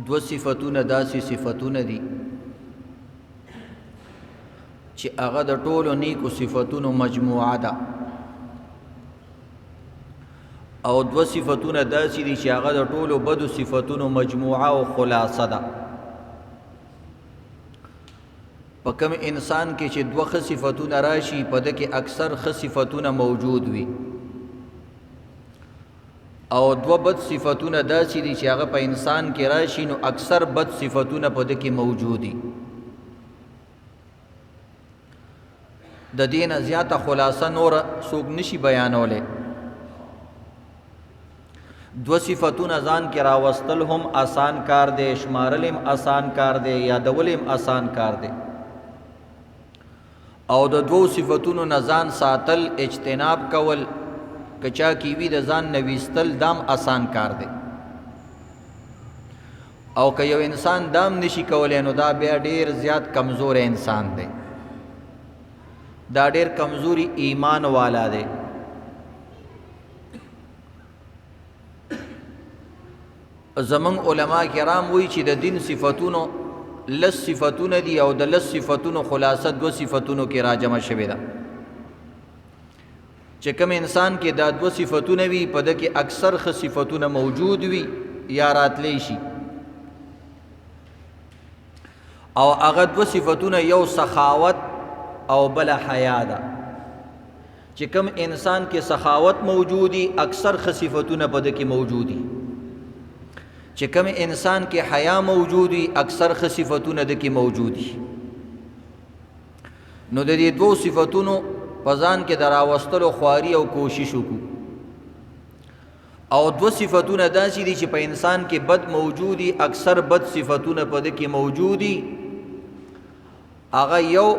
دو صفتونه داسې صفتونه دي چې هغه د ټولو نیکو صفتونو مجموعه ده، او دو صفتونه داسې دي چې هغه د ټولو بدو صفتونو مجموعه او خلاصه ده. په کوم انسان کې چې دوه ښه صفتونه راشي په ده کې اکثر ښه صفتونه موجود وي، او دوه بد صفتونه داسې دي چې هغه په انسان کې راشي نو اکثر بد صفتونه په ده کې موجود دي. د دې نه زیاته خلاصه نوره څوک نشي بیانولی. دو صفتونه ځان کې راوستل هم آسان کار دی، شمارل هم آسان کار دی، یادول هم آسان کار دی، او د دوو صفتونو نه ځان ساتل، اجتناب کول، که چا کې وي د ځان نه ویستل دام آسان کار دی. او که یو انسان دام نشي کولی نو دا بیا ډیر زیات کمزور انسان دی، دا ډیر کمزوری ایمان والا دی. زمون علما کرام وی چې د دین صفتونو لس صفتونه دي، او د لس صفتونو خلاصه دو صفتونو کې راجمع شوې ده. چې کوم انسان کې دا دو صفتونه وي په ده کې اکثر ښه صفتونه موجود وي یا راتلی شي، او هغه دو صفتونه یو سخاوت او بل حیا ده. چې کوم انسان کې سخاوت موجودی اکثر ښه صفتونه په ده کې موجودی، چې کوم انسان کې حیا موجودی اکثر ښه صفتونه ده کې موجودی. نو د دې دوو صفتونو په ځان کې د راوستلو خواري او کوشش وکړو. او دو صفتونه داسې دي چې په انسان کې بد موجودی، اکثر بد صفتونه په ده کې موجودی. هغه یو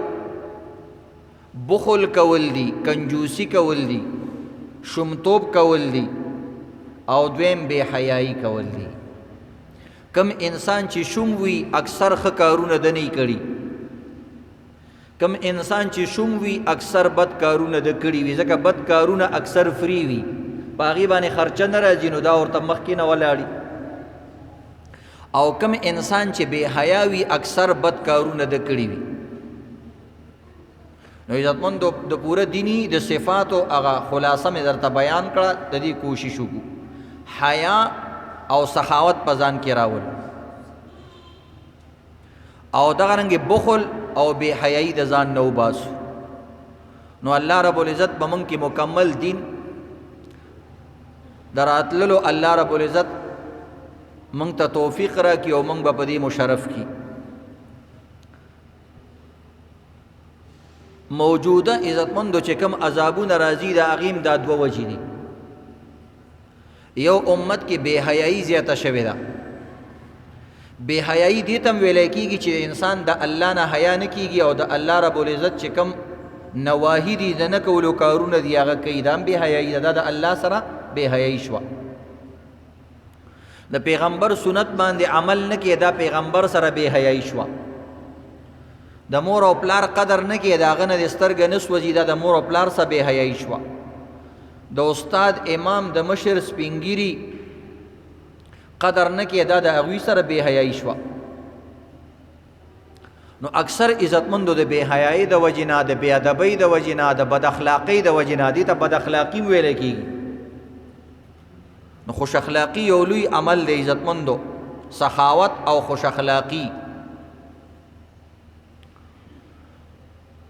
بخل کول دی، کنجوسی کول دی، شمتوب کول دی، او دویم بے حیائی کول دی. کم انسان چې شوم وي اکثر ښه کارونه ده نه کړي، کم انسان چې شوم وي اکثر بد کارونه ده کړي وي، ځکه بد کارونه اکثر فری وي، په هغې باندې خرچه نه راځي نو دا ورته مخکې نه ولاړي. او کم انسان چې بے حیا وي اکثر بد کارونه ده کړي وي. نو عزتمند د پوره دینی د صفاتو هغه خلاصه مې درته بیان کړه، د دې کوشش وکړو. حیا او سخاوت په ځان کې راول، او دغه رنګې بخل او بے حیايي د ځان نه وباسو. نو الله رب العزت به موږ کې مکمل دین دراتللو الله رب العزت موږ ته توفیق راکړي او موږ به په دې مشرف کړي. موجوده عزتمندو چې کوم عذابونه راځي د هغې هم دا دوه وجې دي. یو امت کې بے حیايي زیاته شوې ده. بے حیايي دې ته هم ویلی کېږي چې انسان د الله نه حیا نه کېږي، او د الله رب العزت چې کوم نواهي دي د نه کولو کارونه دي هغه کوي، دا هم بے حیايي ده. دا د الله سره بے حیايي شوه. د پیغمبر سنت باندې عمل نه کې، دا پیغمبر سره بے حیايي شوه. د مور او پلار قدر نه کې، د هغه نه د سترګه نه سوځي، دا د مور او پلار سره بے حیايي شوه. د استاد امام د مشر سپینګیري قدر نه کې، دا د هغوی سره بے حیايي شوه. نو اکثر عزتمندو د بے حیايي د وجې نه، د بې ادبۍ د وجې نه، د بد اخلاقۍ د وجې نه، دې ته بد اخلاقي ویلی کېږي. نو خوش اخلاقي یو لوی عمل دی عزتمندو، سخاوت او خوش اخلاقي.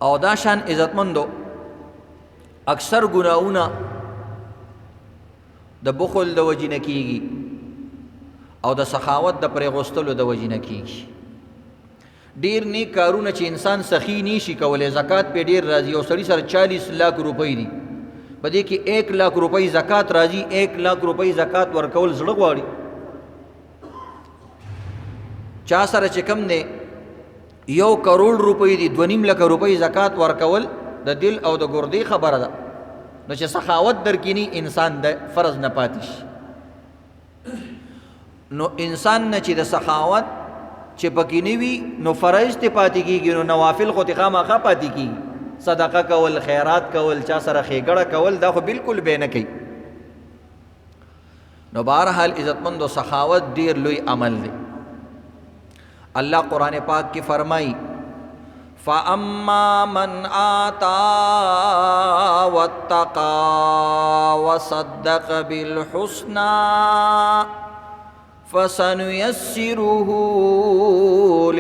او دا شان عزتمندو اکثر گناهونه د بخل د وجې نه کېږي، او د سخاوت د پرېغوستلو د وجې نه کېږي. ډېر نیک کارونه چې انسان سخي نشي کولی، زکات پې ډېر راځي. یو سړي سره 40 لاک روپۍ دي، په دې کې 1 لاک روپۍ زکات راځي. 1 لاک روپۍ زکات ورکول زړه غواړي. چا سره چې کم دی 1 کروڑ روپۍ دي، 2.5 لکه روپۍ زکات ورکول د دل او د ګردې خبره ده. نو چې سخاوت درکینی انسان د فرض نه پاتې شي. نو انسان نه چې د سخاوت چې پکې نه وي نو فرض ته پاتې کېږي، نو نوافل خو ته خامخا پاتې کېږي. صدقه کول، خیرات کول، چا سره ښېګړه کول، دا خو بالکل به نه کوي. نو بهرحال عزتمندو سخاوت ډیر لوی عمل دی. اللہ قرآن پاک کی فرمائی فَأَمَّا مَنْ آتَى وَاتَّقَى وَصَدَّقَ بِالْحُسْنَى فَسَنُيَسِّرُهُ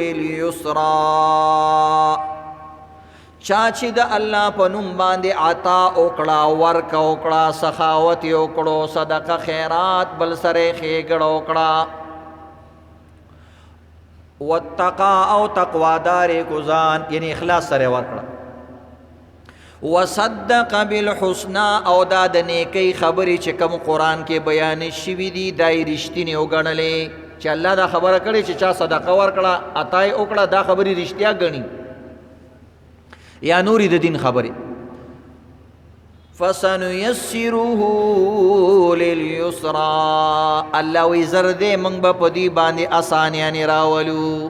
لِلْيُسْرَى چاچی دا اللہ پنم باندے عطا اوکڑا ورک اوکڑا سخاوت اوکڑو صدقہ خیرات بل سرے خیگڑ اوکڑا واتقا او تقوادار گزان یعنی اخلاص سرے ورکڑا وصدق بالحسنى او دا د نیکی خبری چکم قرآن کے بیان شوی دی دای رشتینی اوگنلے چی اللہ دا خبر کڑی چی چا صدقہ ورکڑا عطای اوکڑا دا خبری رشتیا گنی یا نوری د دین خبری فَسَنُيَسِّرُهُ لِلْيُسْرَى اللہ وی زردے منگ با پدی باندے آسانیانی راولو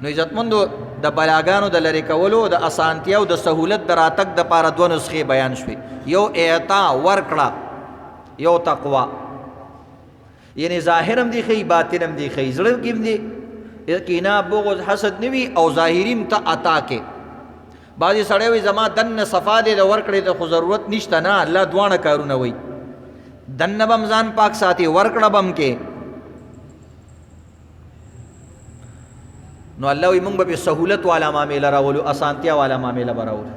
نو عزتمندو دا بلاگانو دا لرکولو دا آسانتیاو دا سہولت دا راتک دا پارا دو نسخے بیان شوی یو اعطا ورکڑا یو تقوی یعنی ظاہرم دی خی باطنم دی خی زرم کم دی کینا بغض حسد نوی او ظاہریم تا عطا کے بعضی سڑے ہوئی زمان دن صفا دے دا ورکڑے دا خو ضرورت نشتا نا اللہ دوانا کارونا ہوئی دن بمزان پاک ساتی ورکڑا بم کے نو اللہ وی منگ با پی سہولت والا معاملہ راولو اسانتیا والا معاملہ براولو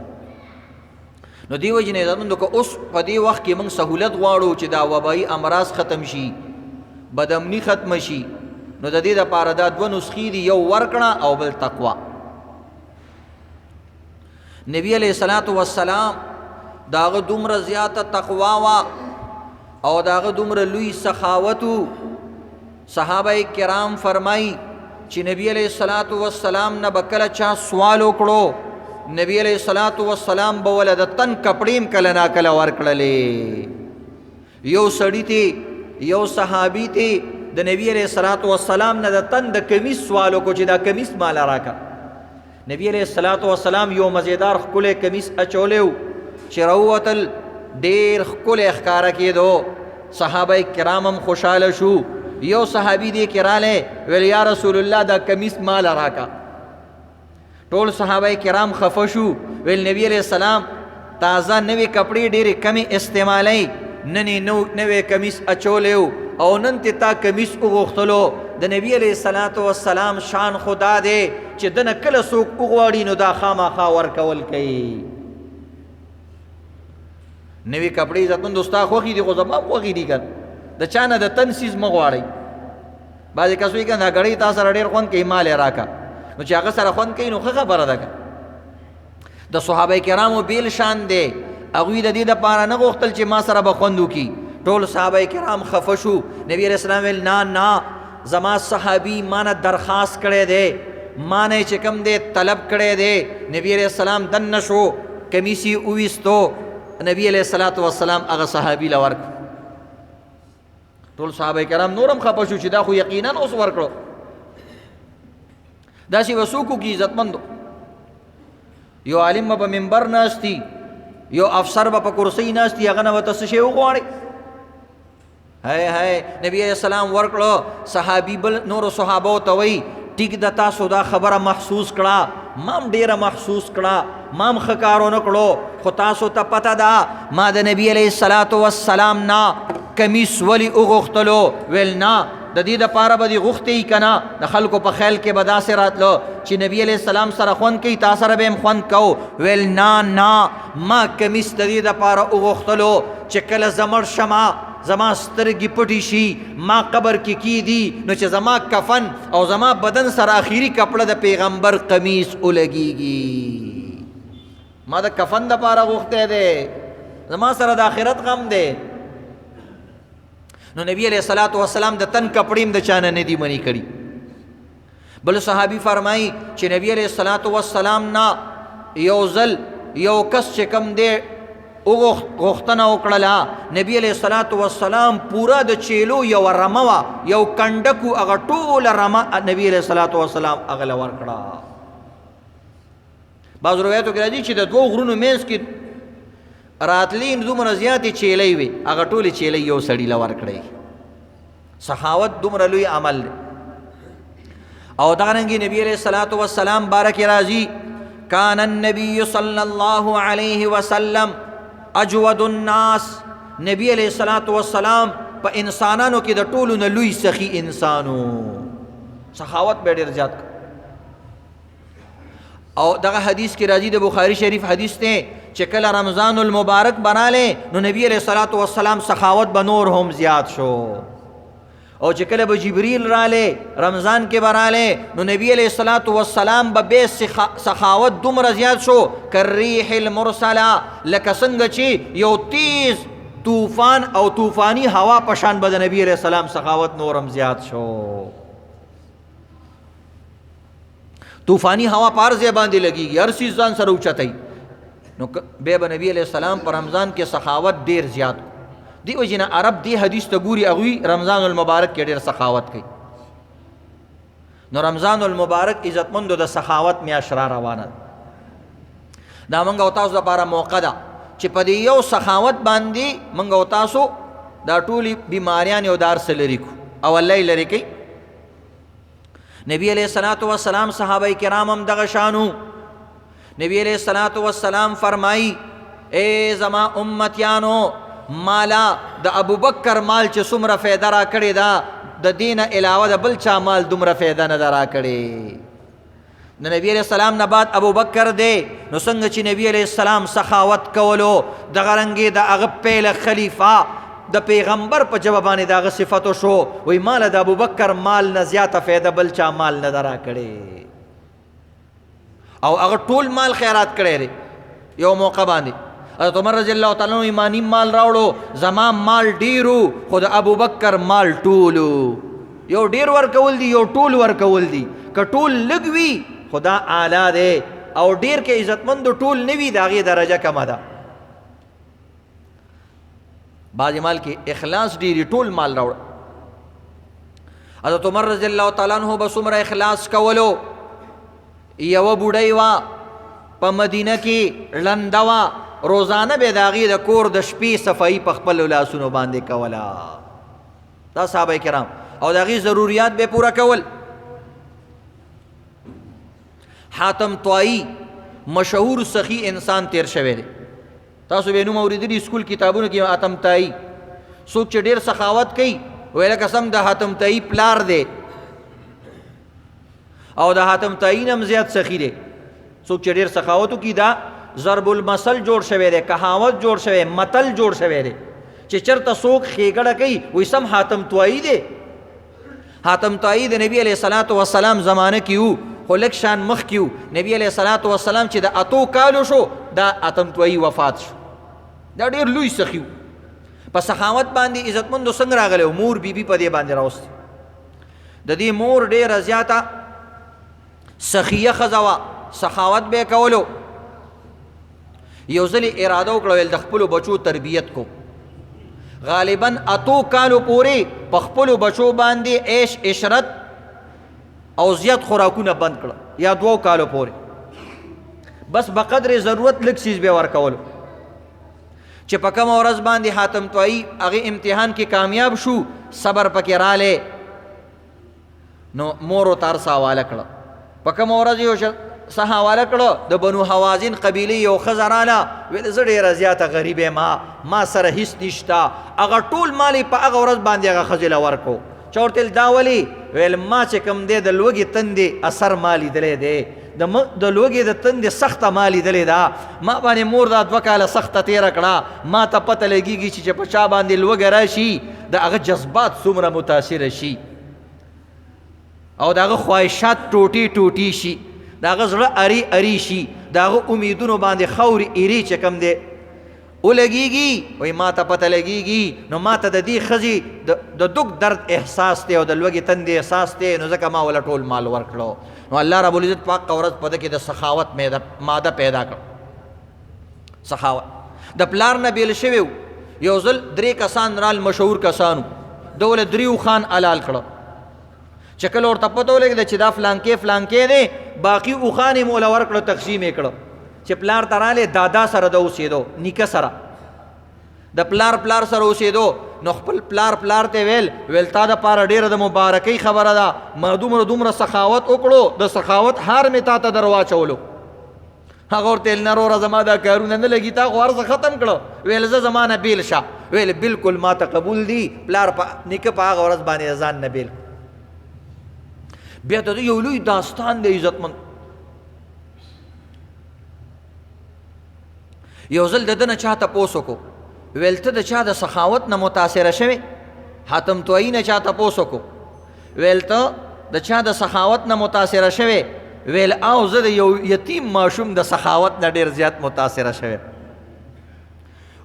نو دیو جنہیں زمندو کہ اس پا دی وقت کی منگ سہولت وارو چی دا وبائی امراض ختم شی بدامنی ختم شی نو دا دی دا پارا دا دو نسخی دی یو ورکڑا او بل تقوی نبی علیہ السلام داغ دمر زیادہ تقواوا او داغ دمر لوی سخاوتو صحابہ کرام فرمائی چی نبی علیہ السلام نا بکل چا سوال اکڑو نبی علیہ السلام بولا دا تن کپڑیم کلنا کلا ورکڑلے یو سڑی تے یو صحابی تے دا نبی علیہ السلام نا دا تن دا کمیس سوالو کو چی دا کمیس مالا راکا نبی علیہ السلام یو مزیدار خکل کمیس اچولیو چروتل دیر خکل اخکارا کی دو صحابہ کرامم خوشحال شو یو صحابی دی کرالے ویل یا رسول اللہ دا کمیس مال راکا ٹول صحابہ کرام خفشو ویل نبی علیہ السلام تازہ نوی کپڑی دیر کمی استعمالی ننی نوی کمیس اچولیو او نن تا کمیس اغوختلو دا نبی علیہ السلام شان خدا دے چی دن کل سوک اغواری نو دا خاما خاور کول کئی نوی کپڑی عزتمند دوستا خوخی دی خوزمان خوخی دی کن دا چانا دا تنسیز مغواری بعضی کسوی کن دا گڑی تا سر دیر خون کئی مال راکا نو چی آقا سر خون کئی نو خخا برا دا دا صحابہ کرامو بیل شان دے اگوی دا دی دا پارا نگوختل چی ما سر بخوندو کی ٹول صحابہ کرام خفشو نبی علیہ السلام ویل نا زما صحابی مانا درخواست کرے دے مانے چکم دے طلب کرے دے نبی علیہ السلام دن نشو کمیسی اویستو نبی علیہ السلام اغا صحابی لورک ٹول صحابہ کرام نورم خفشو چی دا خو یقیناً اس ورکڑو دا سی وسوکو کی عزت مندو یو عالم با منبر ناستی یو افسر با پا کرسی ناستی اغنا و تسشے اغواری ہے نبی علیہ السلام ورکڑو صحابی بل نور صحابو توئی ٹک دتا سودا خبر محسوس کڑا مام ډیره محسوس کړه مام خکارو نکړو خو تاسو ته پته ده ما د نبی علیه السلام نا کمیس ولی وغوښتلو ویل نه د دې دپاره به دې غوښتې که نه د خلکو په خیال کې به داسې راتلو چې نبی علیه السلام سره خوند کوي تا سره به هم خوند کو ویل نه ما کمیس د دې دپاره وغوښتلو چې کله زمړ شمه زما سترګې پټې شي ما قبر کې کیدي نو چې زما کفن او زما بدن سره آخري کپړه د پیغمبر قمیص ولګیږي ما د کفن دپاره غوښتی دی زما سره د آخرت غم دی نو نبی علیہ السلام د تن کپڑیم د چانه ندی منی کړي بل صحابی فرمائی چې نبی علیہ السلام نا یو ځل یو کس چې کم دی غوښتنه وکړله نبی علیہ السلام پورا د چیلو یو رمه وه یو کنډکو هغه ټوله رمه نبی علیہ السلام هغه له ورکړه بعض روایتو کې راځي چې د دوو غرونو منځ کې راتلی دومره زیاتې چیلۍ وي هغه ټولې چیلۍ یو سړي له ورکړی سخاوت دومره لوی عمل دی او دارنگی نبی علیہ الصلوۃ والسلام بارک راضی کان النبی صلی اللہ علیہ وسلم اجود الناس، نبی علیہ الصلوۃ والسلام په انسانانو کې د ټولو نه لوی سخی انسانو، سخاوت به ډیر زیات. او دغه حدیث کې راځي د بخاری شریف حدیث ته چې کله رمضان المبارک بناله نو نبی علیہ الصلوۃ والسلام سخاوت به نور هم زیات شو، او چې کله به جبرئیل راله رمضان کې براله نو نبی علیہ الصلوۃ والسلام به سخاوت دومره زیات شو کالریح المرسله، لکه څنګه چې یو تیز طوفان او طوفانی هوا پشان به د نبی علیہ السلام سخاوت نورم زیات شو. طوفانی ہوا پار ځای باندې لګیږي، هر څیز ځان سره اوچتای، نو بیا به نبی علیہ السلام په رمضان کې سخاوت ډیر زیات. دی وجنه عرب دی حدیث ته ګوري هغوی رمضان المبارک کې ډیر سخاوت کوي. نو رمضان المبارک عزتمندو د سخاوت میاشت را روانه ده. دا موږ او تاسو لپاره موقع ده چې په دې یو سخاوت باندې موږ او تاسو دا ټولې بیماریان یو دار سره لري کو او الله یې لري کوي. نبی علیہ الصلوۃ والسلام صحابہ کرام هم دغه شانو. نبی علیہ الصلوۃ والسلام فرمائی اے زما امتیانو مالا د ابو بکر مال چې څومره فایده را کړې ده د دینه علاوه د بل چا مال دومره فایده نه ده را کړې. د نبی علیہ السلام نه بعد ابو بکر دی، نو څنګه چې نبی علیہ السلام سخاوت کولو دغه رنګې د هغه پیله خلیفه د پیغمبر په جواب باندې دغه صفاتو شو، وای مال د ابو بکر مال نه زیاته فایده بل چا مال نه درا کړي، او هغه ټول مال خیرات کړي لري. یو موقع باندې حضرت عمر رضی الله تعالی عنہ ایمانی مال راوړو، زما مال ډیرو خو د ابو بکر مال ټولو. یو ډیر ورکول دي یو ټول ورکول دي، که ټول لږ وي خدا اعلی دی، او ډیر کې عزتمند ټول نه وي د هغې درجه کمه ده. بعض مال کې اخلاص ډیری ټول مال راوړ. حضرت عمر رضی الله تعالی عنہ به څومره اخلاص کولو. یوه بوډۍ وه په مدینه کې ړنده وه، روزانه به د هغې د کور د شپې صفایي په خپلو لاسونو باندې کوله. دا صحابه کرام او د هغې ضروریات به پوره کول. حاتم طائی مشهور سخی انسان تیر شوی دی، تاسو به نوم اوریدلی سکول کتابونو کې. حاتم طائی څوک چې ډیر سخاوت کوي ویله قسم د حاتم طائی پلار دی، او د حاتم طائی نه هم زیات سخی دی. څوک چې ډیر سخاوت کوي دا ضرب المثل جوړ شوی دی، کهاوت جوړ شوی، متل جوړ شوی دی چې چرته څوک ښېګړه کوي وایي سم حاتم طائی دی. حاتم طائی د نبی علیہ الصلوۃ والسلام زمانه کې وو، خو لږ شان مخکې وو. نبی علیہ الصلوۃ والسلام چې د اتو کالو شو دا حاتم طائی وفات شو. دا ډیر لوی سخی وو. په سخاوت باندې عزتمندو څنګه راغلی و، مور بیبي په دې باندې راوستې. د دې مور ډیره زیاته سخیه ښځه وه، سخاوت به یې کولو. یو ځلې اراده وکړه ویل د خپلو بچو تربیت کو. غالبا اتو کالو پورې په خپلو بچو باندې عیش عشرت او زیات خوراکونه بند کړه، یا 2 کالو پورې بس بقدر ضرورت لږ څیز به ورکولو. چې په کومه ورځ باندې حاتم طائی هغې امتحان کې کامیاب شو، صبر پکې رالی، نو مور ورته هر څه حواله کړه. په کومه ورځ یو څه حواله کړه، د بنو حوازن قبیلې یو ښځه راله، ویل زه ډېره زیاته غریب یم، ما سره هېڅ نشته. هغه ټول مال یې په هغه ورځ باندې هغه ښځې له ورکړو. چا ورته ویل دا ولې؟ ویل ما چې کوم دی د لوږې تندې اثر ما لیدلی دی، د لوږې د تندې سخته ما لیدلې ده. ما باندې مور دا 2 کاله سخته تېره کړه، ما ته پته لګېږي چې په چا باندې لوږه راشي د هغه جذبات څومره متاثره شي، او د هغه خواهشات ټوټې ټوټې شي، د هغه زړه اري اري شي، د هغه امیدونو باندې خورې ایرې چې کوم دی ولګېږي. وایي ما ته پته لګېږي، نو ما ته د دې ښځې د دک درد احساس دی او د لوږې تندې احساس دی، نو ځکه ما وله ټول مال ورکړو. نو الله رب العزت پاک ورځ په ده کې د سخاوت ماده پیدا کړ. سخاوت د پلار نه بیل شوی و. یو ځل 3 کسان رال، مشهور کسانو، ده ول 3 خان حلال کړه. چې کله ورته پته ولګېده چې دا فلانکې فلانکې دی، باقي اوښان یې موله ورکړه، تقسیم یې کړه. چې پلار ته رالی دادا سره د اوسېدو، نیکه سره د پلار پلار سره اوسېدو نو خپل پلار ته ویل تا د پاره ډېره د مبارکۍ خبره ده ما دومره سخاوت وکړو د سخاوت هار مې تا ته در واچولو هغه ورته ویل نه وروره زما دا کارونه نه لګي تا خو هر څه ختم کړو ویل زه زما نه بیل شه ویل بلکل ما ته قبول دي پلار نیکه په هغه ورځ باندې ځان نه بیل بیا ته یو لوی داستان دی عزتمند یو ځل د ده نه چا تپوس وکړو ویل ته د چا د سخاوت نه متاثره شوې حاتم طویي نه چا تپوس وکړو ویل ته د چا د سخاوت نه متاثره شوې ویل او زه د یو یتیم ماشوم د سخاوت نه ډېر زیات متاثره شوی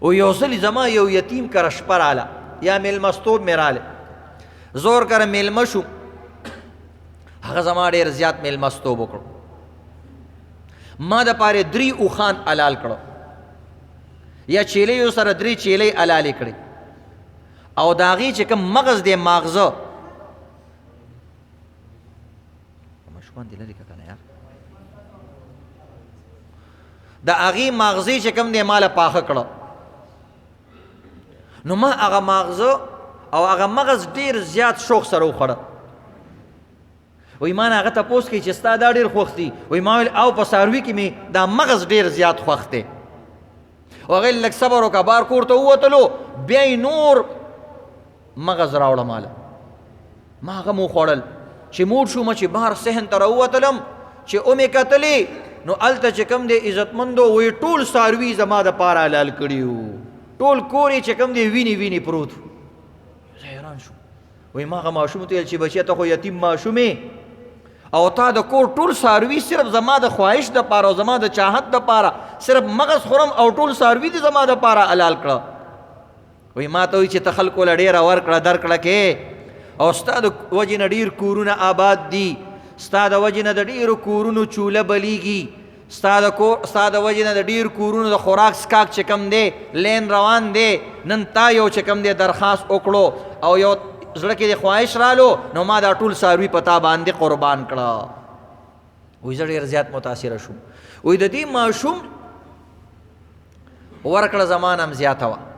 او یو ځل زما یو یتیم کره شپه راله یا میلمستوب مې راله زور کره میلمه شو هغه زما ډېر زیات میلمستوب وکړو ما د پاره 3 اوښان حلال کړو یا چیلیو سره 3 چیلۍ حلالې کړې او د هغې چې کوم مغز دی ماغزه ماشومان دې لرې که که نه یار د هغې ماغزې چې کوم دی ما له پاخه کړه نو ما هغه ماغزه او هغه مغز ډېر زیات شوق سره وخوړه وی ما نه هغه تپوس کوي چې ستا دا ډېر خوښ دي وی ما ویل او په څاروي کې مې دا مغز ډېر زیات خوښ دی او هغې لږ صبر وکړه بار کور ته ووتلو بیا یې نور مغز راوړه ماله ما هغه مو خوړل چې موډ شومه چې بهر صحن ته راووتلم چې ومې کتلې نو هلته چې کوم دی عزتمندو وی ټول څاروي زما دپاره حلال کړي وو ټول کور یې چې کوم دی وینې پروت و زه حیران شوم وی ما هغه ماشوم ته ویل چې بچیه ته خو یتیم ماشوم او تا د کور ټول څاروي صرف زما د خواهش دپاره او زما د چاهت دپاره صرف مغز خورم او ټول څاروي دې زما دپاره حلال کړه وی ما ته وی چې ته خلکو له ډېره ورکړه درکړه کې او ستا د وجې نه ډېر کورونه آباد دي ستا د وجې نه د ډېرو کورونو چوله بلیږي ستا د وجې نه د ډېر کورونو د خوراک سکاک چې کوم دی لین روان دی نن تا یو چې کوم دی درخواست وکړو او یو زړه کې د خواهش رالو نو ما دا ټول څاروي په تا باندې قربان کړه وایي زه ډېر زیات متاثره شوم وایي د دې ماشوم ورکړه زما نه هم زیاته وه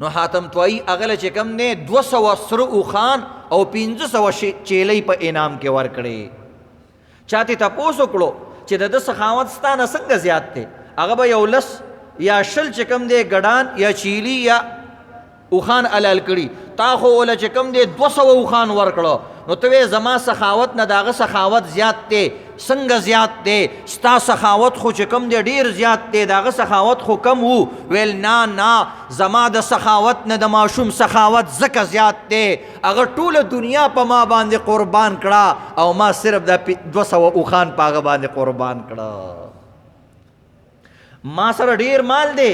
نو حاتم طویي هغه له چې کوم دی 200 سره اوښان او 500 چیلۍ په انعام کې ورکړې چا تې تپوس وکړو چې د ده سخاوت ستا نه څنګه زیات دی هغه به یو 10 یا 20 چې کوم دی ګډان یا چیلي یا اوښان حلال کړي تا خو وله چې کوم دی 200 اوښان ورکړه نو ته وې زما سخاوت نه د هغه سخاوت زیات دی څنګه زیات دی ستا سخاوت خو چې کوم دی ډېر زیات دی د هغه سخاوت خو کم وو ویل نه زما د سخاوت نه د ماشوم سخاوت ځکه زیات دی هغه ټوله دنیا په ما باندې قربان کړه او ما صرف د 200 اوښان په هغه باندې قربان کړه ما سره ډېر مال دی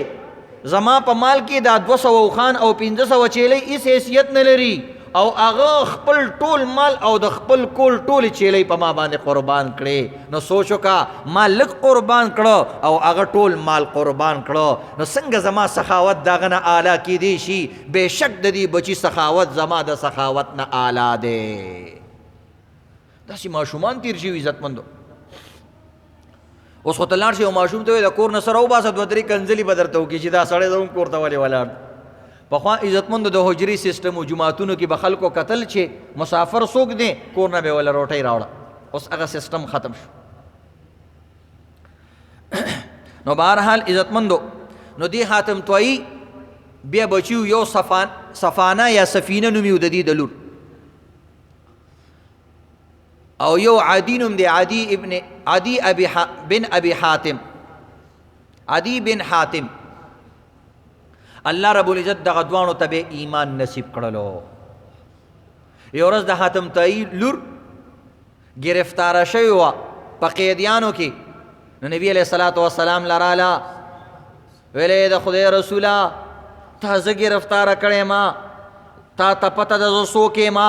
زما په مال کې دا 200 اوښان او 500 چیلۍ هېڅ حیثیت نه لري او هغه خپل ټول مال او د خپل کول ټولې چیلۍ په ما باندې قربان کړې نو سوچ وکړه ما لږ قربان کړه او هغه ټول مال قربان کړه نو څنګه زما سخاوت د هغه نه اعلی کیدی شي بېشک د دې بچي سخاوت زما د سخاوت نه اعلی دی داسې ماشومان تیر شوي عزتمندو اوس خو ته لاړ شي او ماشوم ته وایي د کور نه سره وباسه 2-3 کنځلي به درته وکړي چې دا سړی زموږ کور ته ولې ولاړ پخوا عزتمندو د حجري سیسټم و جوماتونو کې به خلکو کتل چې مسافر څوک دی کور نه به وله روټۍ راوړه اوس هغه سیسټم ختم شو نو بهرحال عزتمندو نو دې حاتم طویي بیا بچیو یو صفانه یا سفینه نوم یو د دې د لور او یو عدی نوم دی عدی بن ابي حاتم عدی بن حاتم الله رب العزت دغه دوانو ته به ایمان نصیب کړلو یو ورځ د حاتم طویي لور گرفتاره شوې وه په قیدیانو کې نو نبي علیه الصلاة والسلام لراله ویلې د خدای رسوله تا زه گرفتاره کړې ما تا ته پته ده زه څوک یم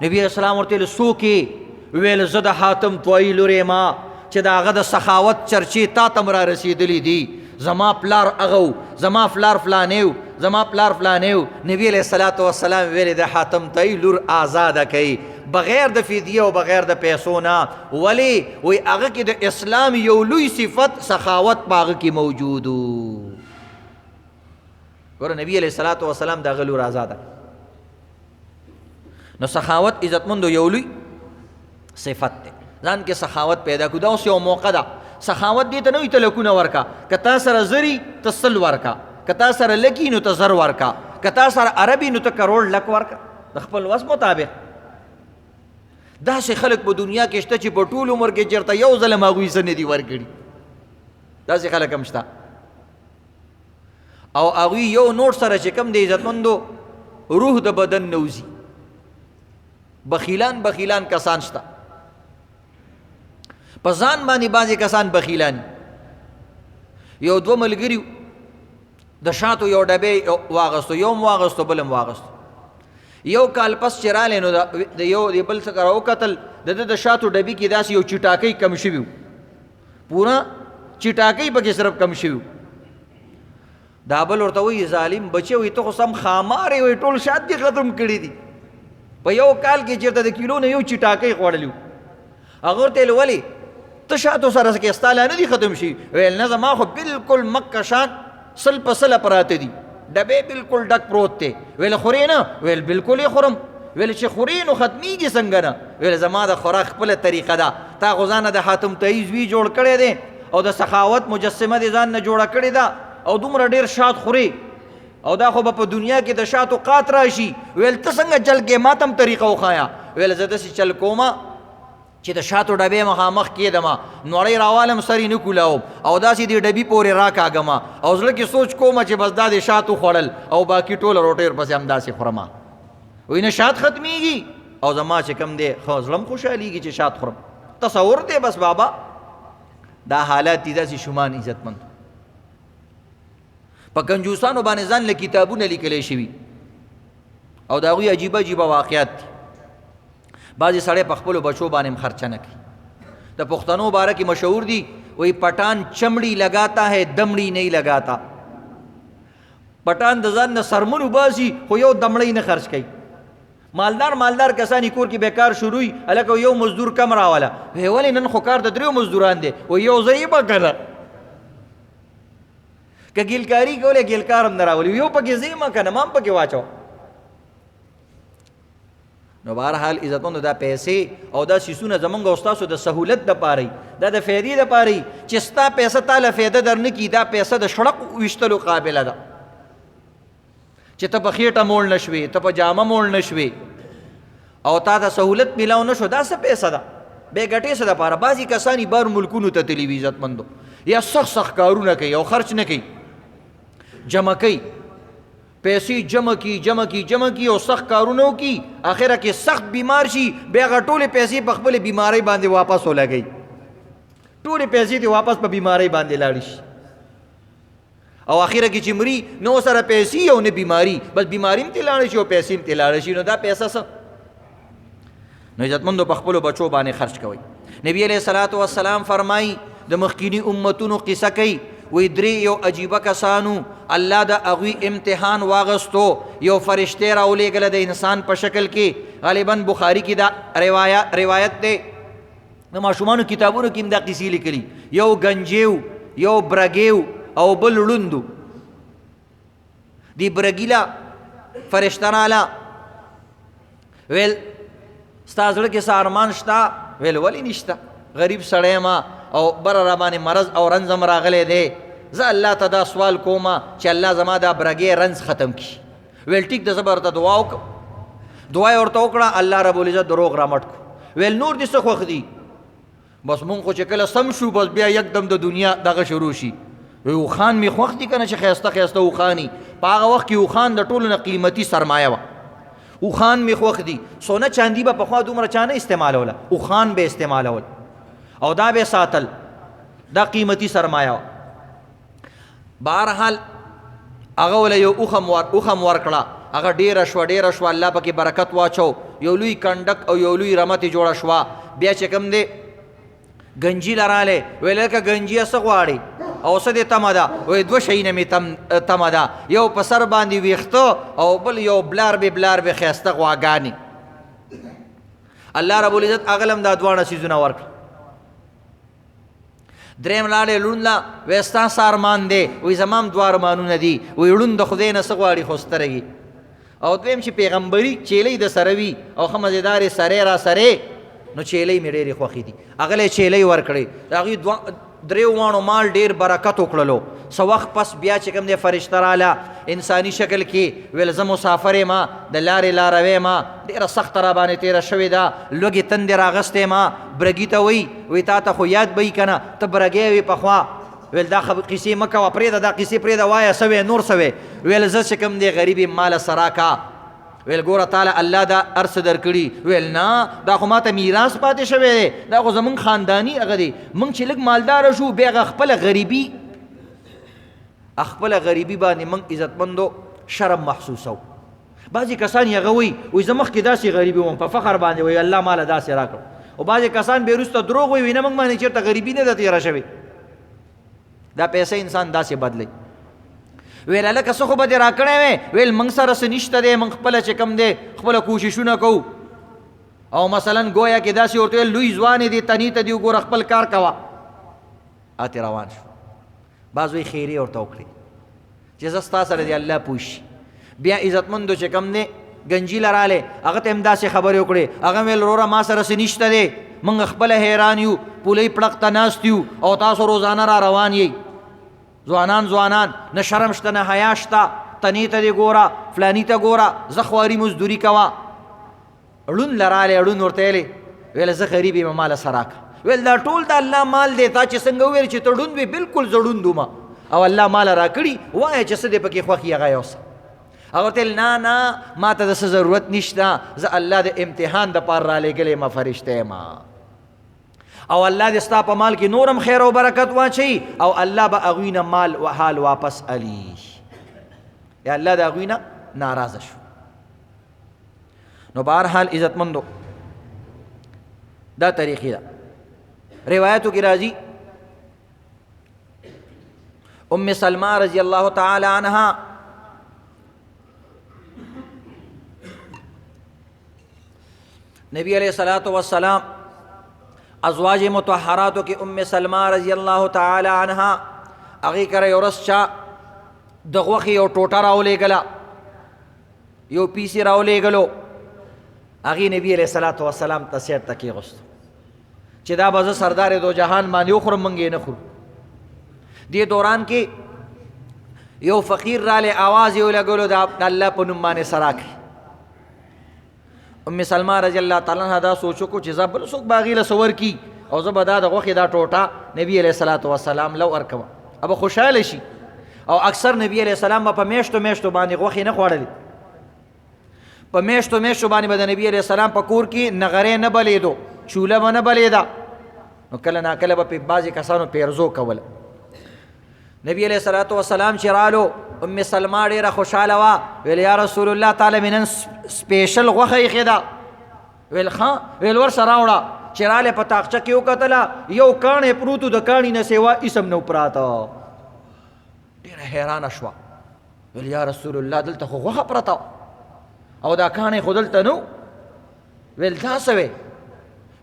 نبي علیه السلام ورته ویل څوک یې ویل زه د حاتم طویي لور یم چې د هغه د سخاوت چرچې تا ته م را رسېدلي دي زما پلار هغه و زما پلار فلانی و زما پلار فلانی و نبی علیه الصلاة والسلام ویلې د حاتم طویي لور آزاده کوي بغیر د فدیه او بغیر د پیسو نه ولی وی هغه کې د اسلام یو لوی صفت سخاوت په هغه کې موجود و ګوره نبی علیہ الصلوۃ والسلام دا غلو رازا ده. نو سخاوت عزتمندو یو لوی صفت ده، ځان کې سخاوت پیدا کړو. دا اوس یو موقع ده. سخاوت دې ته نه وي ته لکونه ورکا، که تا سره زری ته سل ورکا، که تا سره لکی نو ته زر ورکا، که تا سره عربي نو ته کروڑ لک ورکا، د خپل وس مطابق. داسې خلک په دنیا کې شته چې په ټول عمر کې چېرته یو ځله هغوی څه نه دي ورکړي. داسې خلک هم شته. او هغوی یو نوټ سره چې کوم د عزتمندو روح د بدن نه وځي. بخیلان کسان شته. په ځان باندې بعضې کسان بخیلان. یو دوه ملګري د شاتو یو ډبې واغستو، یو م واغستو بل م واغستو. یو کال پس چې رالی نو د یو د بل څه کره وکتل د ده د شاتو ډبي کې داسې یو چټاکۍ کم شوي وو، پوره چټاکۍ پکې صرف کم شوي وو. دا بل ورته وایي ظالم بچی وایي ته خو سم خامارې وایي ټول شات دې ختم کړي دي، په یو کال کې چېرته د کیلو نه یو چټاکۍ خوړلي وو. هغه ورته ویل ولې ته شاتو سره کې ستا لا نه دي ختم شي؟ ویل نه زما خو بلکل مکه شات سل په سله پراته دي، ډبې بالکل ډک پروت دی. ویل خورې نه؟ ویل بالکل یې خورم. ویل چې خورې نو ختمیږي څنګه نه؟ ویل زما د خوراک خپله طریقه ده. تا خو ځانه د حاتم تعیز وی جوړ کړی دی او د سخاوت مجسمه دې ځان نه جوړه کړې ده او دومره ډېر شات خورې او دا خو به په دنیا کې د شاتو قات راشي. ویل ته څنګه چل کې ما ته هم طریقه وښایه. ویل زه داسې چل کومه چې د شاتو ډبې مخامخ کېدمه، نوړی راوالم سر یې نه کولاوم او داسې دې ډبي پورې راکاږمه او زړه کې سوچ کومه چې بس دا د شاتو خوړل او باقي ټوله روټۍ ورپسې همداسې خورمه. وایي نه شات ختمیږي او زما چې کوم دی ښه زړه م خوشحالېږي چې شات خورم. تصور دی بس بابا. دا حالات دي داسې شومان عزتمند. په کنجوسانو باندې ځان له کتابونه لیکلی شوي او د هغوی عجیبه عجیبه واقعات دي. بعضې سړی په خپلو بچو باندې هم خرچه نه کوي. د پښتنو باره کې مشهور دي وایي پټان چمڑی لگاتا ہے دمڑی نہیں لگاتا. پټان د ځان نه سرمن وباسي خو یو دمړی نه خرچ کوي. مالدار کسانی کور کې بیکار شروع وي هلکه یو مزدور کم راوله. وی ولې نن خو کار د دریو مزدوران دی. وایي یو زه یې به که نه که ګیلکاري کولی ګیلکار هم نه راولي. یو پکې زه یې که نه ما هم پکې واچوه. نو بهرحال عزتمندو دا پیسې او دا سیسونه زمونږ او ستاسو د سهولت دپاره دا د فایدې دپاره چې ستا پیسه تا له فایده در نه کي. دا پیسه د شړق ویشتلو قابله ده چې ته په خېټه موړ نه شوې، ته په جامه موړ نه شوې او تا ته سهولت میلاو نه شو. دا څه پیسه ده؟ بې ګټې څه دپاره؟ بعضې کسان بار ملکونو ته تلي وي عزتمندو، یا سخت کارونه کوي او خرچ نه کوي، جمع کوي پیسې جمع کی او سخت کارونه وکړي، اخره کې سخت بیمار شي بیا هغه ټولې پیسې په خپلې بیمارۍ باندې واپس ولګوي. ټولې پیسې دې واپس په بیمارۍ باندې لاړې شي او اخره کې چې مري نو سره پیسې او نه بیماري، بس بیماري هم ترې لاړه شي او پیسې هم ترې لاړه شي. نو دا پیسه څه؟ نو عزتمندو په خپلو بچو باندې خرچ کوئ. نبی علیہ الصلوۃ والسلام فرمایي د مخکینی امتونو قصه کوي وی درې یو عجیبه کسانو الله د هغوی امتحان واغستو. یو فرشتې راولېږله د انسان په شکل کې، غالبا بخاري کې دا روایت دی. د ماشومانو کتابونو کې هم دا قصې لیکلي. یو گنجیو، یو برګیو او بل ړوندو. دی برګیله فرشته راله ویل ستا زړه کې څه ارمان شته؟ ویل ولې نشته، غریب سړی ما او بره را باندې مرض او رنځ هم راغلی دی. زه الله ته دا سوال کومه چې الله زما دا برګې رنځ ختم کړي. ویل ټیک ده زه به ورته دعا وکړم. دعا یې ورته وکړه، الله رب العزت دروغ رامټ کړو. ویل نور دې څه خوښ دي؟ بس مونږ خو چې کله سم شو بس بیا یکدم د دنیا دغه شروع شي. اوښان مې خوښ دي که نه چې ښایسته ښایسته اوښاني. په هغه وخت کې اوښان د ټولو نه قیمتي سرمایه وه. اوښان مې خوښ دي. سونه چاندي به پخوا دومره چا نه استعمالوله، اوښان به استعمالول او دا به ساتل، دا قیمتي سرمایه وه. بهرحال هغه وله یو اوښم ورکړه. هغه ډېره شوه الله پکې برکت واچو. یو لوی کنډک او یو لوی رمتې جوړه شوه. بیا چې کوم دی گنجي لراله ویل لکه گنجیه څه غواړي او څه دې تمه ده؟ وایي دوه شیونه مې تمه ده، یو په سر باندې ویښته او بل یو بلار به ښایسته غواګانې. الله رب العزت هغه له هم دا دواړه څیزونه ورکړه. دریم لاړې لوند لا وایي ستا څه ارمان دی؟ وایي زما هم دوه ارمانونه دي. وایي ړوند د خدای نه څه غواړي خو سترګې. او دویم چې پیغمبري چیلۍ د سره وي او ښه مزېدارې سرې را سرې، نو چیلۍ مې ډېرې خوښې دي. هغه له چیلۍ ورکړې، د هغې دریو واڼو مال ډېر برکت وکړلو. څه وخت پس بیا چې کوم دی فرشته راله انساني شکل کې، ویل زه مسافر یم، د لارې لاروی یم، ډېره سخته را باندې تېره شوې ده، لوږې تندې راغستی یم. برګي ته وایي تا ته خو یاد به یي که نه، ته برګی وې پخوا. ویل دا قصې مه کوه، پرېږده دا قصې پرېږده، وایه څه وې نور څه وې؟ ویل زه چې کوم دی غریب یم، ماله څه راکه. ویل ګوره تعالی الله دا هر څه درکړي. ویل نه، دا خو ماته میراث پاتې شوی دی، دا خو زمونږ خانداني هغه دی. موږ چې لږ مالداره شو بیا هغه خپله غریبي باندې موږ عزتمندو شرم محسوسو. بعضې کسان یې هغه وایي زه مخکې داسې غریبي وم، په فخر باندې وایي الله ماله داسې راکړ. او بعضې کسان بیا وروسته دروغ وایي نه موږ باندې چېرته غریبي نه ده تېره شوې. دا پیسې انسان داسې بدلی. ویل هلکه څه خو به دې راکړی وې؟ ویل موږ سره څه نشته دی، موږ خپله چې کوم دی خپله کوششونه کوو. او مثلا گویا کې داسې ورته ویل لوی ځوان دی، تنې ته دي وګوره خپل کار کوه. اتې روان شو. بعض وایي خیرې ورته وکړي چې زه ستا سره دی الله پوه شي. بیا عزتمندو چې کوم دی ګنجي له رالی، هغه ته هم داسې خبرې وکړې. هغه ویل وروره ما سره څه نشته دی، موږ خپله حیران یو، پولۍ پړق ته ناست یو او تاسو روزانه را روان یئ. ځوانان نه شرم شته نه حیا شته، تنې ته دې ګوره، فلاني ته ګوره، زه خواري مزدوري کوه. ړوند له رالی، ړوند ورته ویلې، ویله زه غریب یم ماله څه راکړه. ویل دا ټول د الله مال دی، تا چې څنګه وویل چې ته ړوند وې بلکل زه ړوند وم او الله ماله راکړي، وایه چې څه دی پکې خوښ یې هغه یوسه. هغه ورته ویل نه ما ته د څه ضرورت نشته، زه الله د امتحان دپاره رالیږلی یم، فرشته یم. او الله دې ستا په مال کې نورم خیر او برکت واچوي او الله به هغوی نه مال و حال واپس علي. یا الله د هغوی نه ناراضه شو. نو بهرحال عزتمندو دا طریقې ده. روایتو کې راځي ام سلمہ رضی اللہ تعالی عنہا نبی علیہ الصلوۃ والسلام ازواج مطهراتو کې ام سلمہ رضی اللہ تعالی عنہا هغې کره یو ورځ چا د غوښې یو ټوټه راولېږله، یو پیس یې راولېږلو. هغې نبي علیہ الصلوۃ والسلام ته سیټ ته کېغوستو چې دا به زه سردار دو جهان باندې وخورم، موږ یې نه خورو. دې دوران کې یو فقیر رالی، آواز یې ولګولو د الله په نوم باندې څه راکړي. ام سلمہ رضی اللہ تعالی عنہ دا سوچو کو چې زه بل څوک به هغې له څه ورکي او زه به دا د غوښې دا ټوټه نبي علیہ الصلوۃ والسلام له ورکوم، به خوشحاله شي. او اکثر نبی علیہ السلام به په میاشتو باندې غوښې نه خوړلې. په میاشتو باندې به د نبی علیہ السلام په کور کې نغری نه بلیدو، چوله به نه بلیده. نو کله ناکله به په بعضې کسانو پیرزو کوله. نبی علیہ الصلوۃ والسلام چې رالو، ام سلمہ ډېره خوشحاله وه. ویل یا رسول الله تعالی مې نن سپیشل غوښه ایښې ده. ویل ښه. ویل ورشه راوړه. چې رالی په تاقچه کې وکتله، یو کاڼی پروت و، د کاڼي نه سوا اسم نه پراته. ډېره حیرانه شوه. ویل یا رسول الله دلته خو غوښه پرته او دا کاڼی خو دلته نه و. ویل دا څه وی؟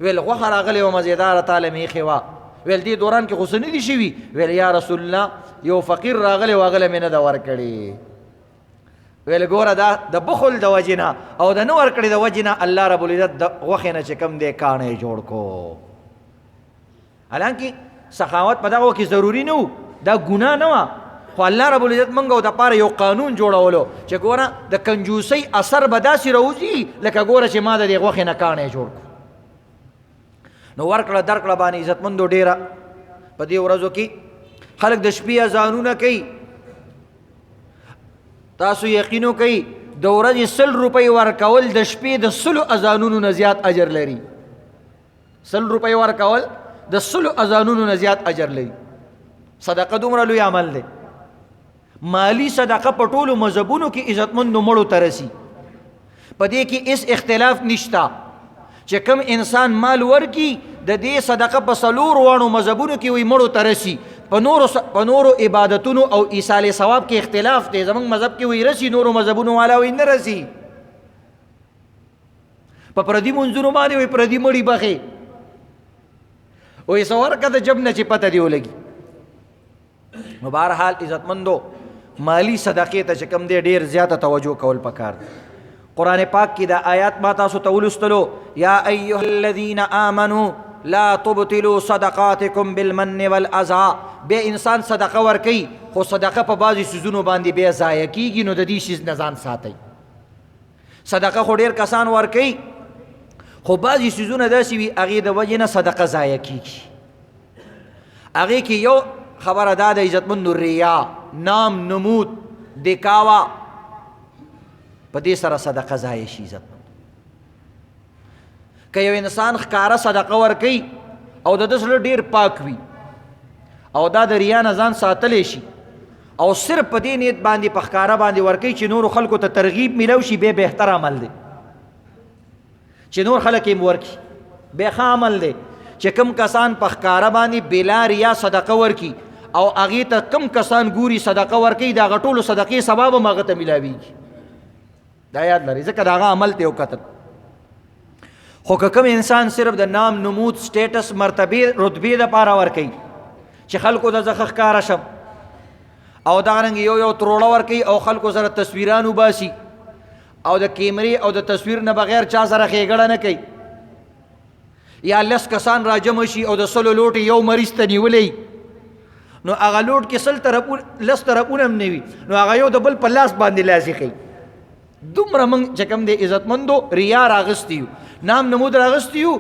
ویل غوښه راغلې وه مزېداره تاله مې ایښې وه. ویل دې دوران کې خو څه نه دي شوي؟ ویل یا رسول الله یو فقیر راغلی و هغه له مې نه ده ورکړې. ویل ګوره دا د بخل د وجې نه او د نه ورکړې د وجې نه الله رب العزت د غوښې نه چې کوم دی کاڼی جوړ کو. حالانکه سخاوت په دغو کې ضروري نه و، دا ګناه نه وه، خو الله رب العزت موږ دپاره یو قانون جوړولو چې ګوره د کنجوسۍ اثر به داسې راوځي لکه ګوره چې ما د دې غوښې نه کاڼی جوړ کو. نو ورکړه درکړه باندې عزتمندو ډېره په دې ورځو کې خلک د شپې اذانونه کوي. تاسو یقین وکئ د ورځې 100 روپۍ ورکول د شپې د 100 اذانونو نه زیات اجر لري. 100 روپۍ ورکول د 100 اذانونو نه زیات اجر لري. صدقه دومره لوی عمل دی. مالی صدقه په ټولو مذهبونو کې عزتمندو مړو ته رسي. په دې کې هېڅ اختلاف نشته چې کوم انسان مال ورکي د دې صدقه په 4 مذهبونو کې وي مړو ته رسي. په نورو عبادتونو او ایصال ثواب کې اختلاف دی. زموږ مذهب کې وي رسي، نورو مذهبونو والا وي نه رسي. په پردي منځونو باندې وي پردي مړي بخې. وې سوار کده جب نه چې پته دی ولګي. نو بهرحال عزتمندو مالی صدقې ته چې کوم دی ډېر زیاته توجه کول پکار دی. قرآن پاک کې دا آیات ما تاسو ته ولوستلو، یا ایها الذین آمنوا لا تبطلوا صدقاتکم بالمن والاذى. بیا انسان صدقه ورکوي خو صدقه په بعضې څیزونو باندې بیا ضایع کېږي، نو د دې شیز نه ځان ساتئ. صدقه خو ډېر کسان ورکوي خو بعضې څیزونه داسې وي هغې د وجې نه صدقه ضایع کېږي. هغې کې یو خبره دا د عزتمندو ریا، نام نمود، دکاوا، په دې سره صدقه ضایع شي. عزتمند که یو انسان ښکاره صدقه ورکوي او د ده زړه ډېر پاک وي او دا د ریا نه ځان ساتلی شي او صرف په دې نیت باندې په ښکاره باندې ورکوي چې نورو خلکو ته ترغیب میلو شي، بیا بهتر عمل دی چې نور خلک یې ورکي. بیا ښه عمل دی چې کم کسان په ښکاره باندې بلا ریا صدقه ورکي او هغې ته کم کسان ګوري صدقه ورکوي، د هغه ټولو صدقې ثواب هم هغه ته میلاویږي. دا یاد لرئ ځکه د هغه عمل ته یې وکتل. خو که کوم انسان صرف د نام نمود سټیټس مرتبې رتبې دپاره ورکوي چې خلکو ته زه ښه ښکاره شم او دغرنګې یو تروړه ورکوي او خلکو سره تصویران وباسي او د کیمرې او د تصویر نه بغیر چا سره ښېګړه نه کوي، یا 10 کسان راجمع شي او د 100 لوټې یو مریض ته نیولی، نو هغه لوټ کې 10 طرفونه هم نه وي، نو هغه یو د بل په لاس باندې لاسې کوي. دومره موږ چې کوم دی عزتمندو ریا راغستی یو، نام نمود راغستی یو،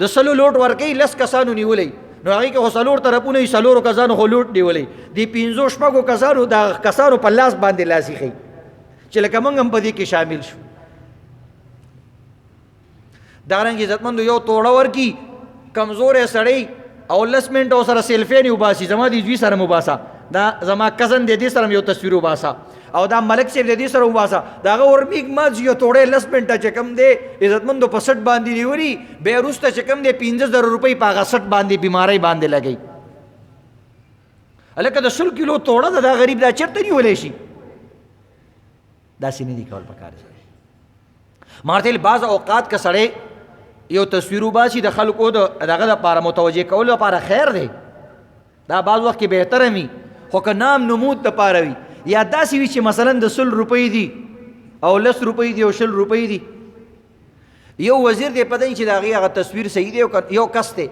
د 100 لوټ ورکوي 10 کسانو نیولی، نو هغې کې خو 4 طرفونه وي، 4 کسانو خو لوټ نیولی، دې 5-6 کسانو د کسانو په لاس باندې لاسې کوي چې لکه موږ هم په دې کې شامل شو. دارنګې عزتمندو یو توړه ورکي کمزوری سړی او 10 منټه ورسره سیلفیانې وباسي، زما د زوی سره وباسه، دا زما کزن دی دې سره یو تصویر وباسه، او دا ملک صاحب د دې سره وباسه، د هغه ورمیږ ماځ یو توړی 10 منټه چې کوم دی عزتمندو په سټ باندې نیولي، بیا وروسته چې کوم دی 15,000 روپۍ په هغه سټ باندې بیمارۍ باندې لګوي. هلکه د 100 کیلو توړه ده، دا غریب دا چېرته نیولی شي؟ داسې نه دي کول پکار. ما ورته ویل بعض اوقات که سړی یو تصویر وباسي د خلکو دغه دپاره متوجه کولو لپاره خیر دی، دا بعض وخت کې بهتره وي، خو که نام نمود دپاره وي یا داسې وي چې مثلا د 100 روپۍ دي او 10 روپۍ دي او 20 روپۍ دي، یو وزیر دی پته چې د هغې هغه تصویر صحیح دی، یو کس دی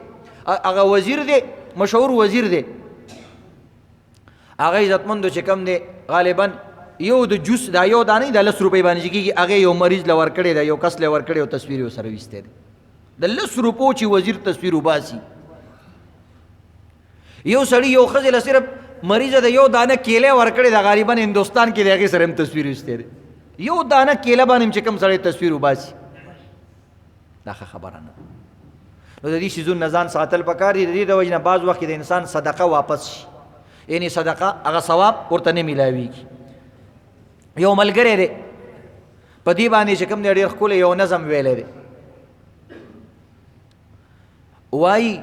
هغه وزیر دی، مشهور وزیر دی، هغه عزتمندو چې کوم دی غالبا یو د جوس دا یو دانه د 10 روپۍ باندې چې کېږي هغې یو مریض له ورکړی دی، یو کس له ورکړی او تصویر یې ورسره ویستی دی، د 10 روپو چې وزیر تصویر وباسي. یو سړي یو ښځې له صرف مریضه د یو دانه کیله ورکړې ده، غالبا هندوستان کې د هغې سره هم تصویر ویستی دی، یو دانه کیله باندې هم چې کوم سړی تصویر وباسي، دا ښه خبره نه. نو د دې شیزونو نه ځان ساتل پکار دي. د دې د وجې نه بعض وخت کې د انسان صدقه واپس شي، یعنې صدقه هغه ثواب ورته نه میلاویږي. یو ملګری دی په دې باندې چې کوم دی ډېر ښکلی یو نظم ویلی دی، وایي